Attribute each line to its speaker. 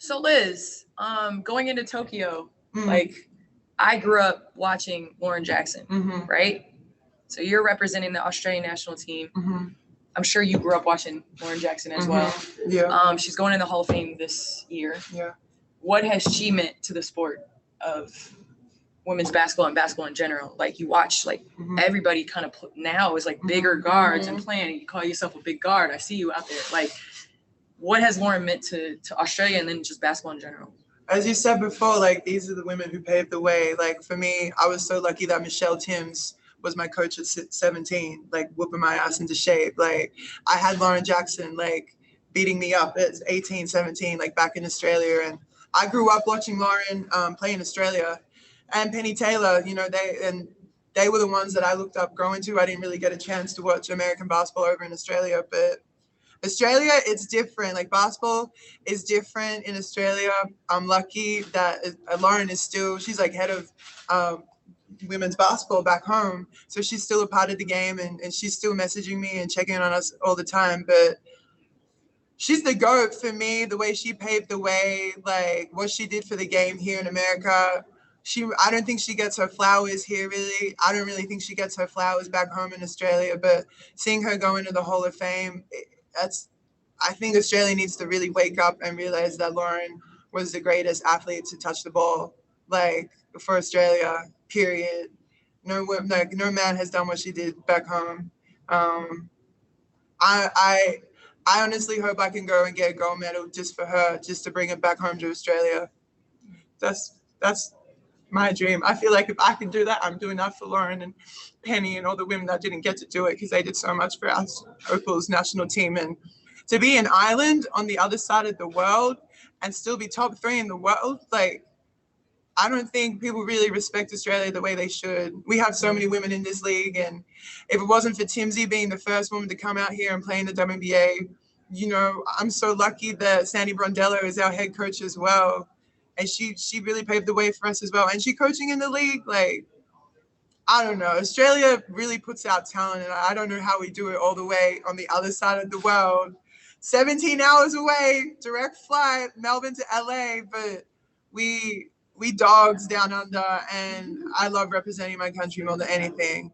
Speaker 1: So Liz, going into Tokyo, like I grew up watching Lauren Jackson, right? So you're representing the Australian national team. I'm sure you grew up watching Lauren Jackson as well.
Speaker 2: Yeah.
Speaker 1: She's going in the Hall of Fame this year.
Speaker 2: Yeah.
Speaker 1: What has she meant to the sport of women's basketball and basketball in general? Like you watch, like everybody kind of now is like bigger guards and playing. You call yourself a big guard. I see you out there. Like, what has Lauren meant to Australia and then just basketball in general?
Speaker 2: As you said before, like these are the women who paved the way. Like for me, I was so lucky that Michelle Timms was my coach at 17, like whooping my ass into shape. Like I had Lauren Jackson, like beating me up at 18, 17, like back in Australia. And I grew up watching Lauren play in Australia, and Penny Taylor, you know, they were the ones that I looked up growing to. I didn't really get a chance to watch American basketball over in Australia, but Australia, it's different. Like basketball is different in Australia. I'm lucky that Lauren is still, she's like head of women's basketball back home. So she's still a part of the game, and she's still messaging me and checking on us all the time. But she's the GOAT for me, the way she paved the way, like what she did for the game here in America. I don't think she gets her flowers here, really. I don't really think she gets her flowers back home in Australia. But seeing her go into the Hall of Fame, I think Australia needs to really wake up and realize that Lauren was the greatest athlete to touch the ball, like for Australia, period. No man has done what she did back home. I honestly hope I can go and get a gold medal just for her, just to bring it back home to Australia. That's my dream. I feel like if I can do that, I'm doing that for Lauren and Penny and all the women that didn't get to do it, because they did so much for us, Opal's national team. And to be an island on the other side of the world and still be top 3 in the world, like, I don't think people really respect Australia the way they should. We have so many women in this league, and if it wasn't for Timsy being the first woman to come out here and play in the WNBA, you know, I'm so lucky that Sandy Brondello is our head coach as well. And she really paved the way for us as well. And she coaching in the league, like, I don't know. Australia really puts out talent, and I don't know how we do it all the way on the other side of the world. 17 hours away, direct flight, Melbourne to LA, but we dogs down under, and I love representing my country more than anything.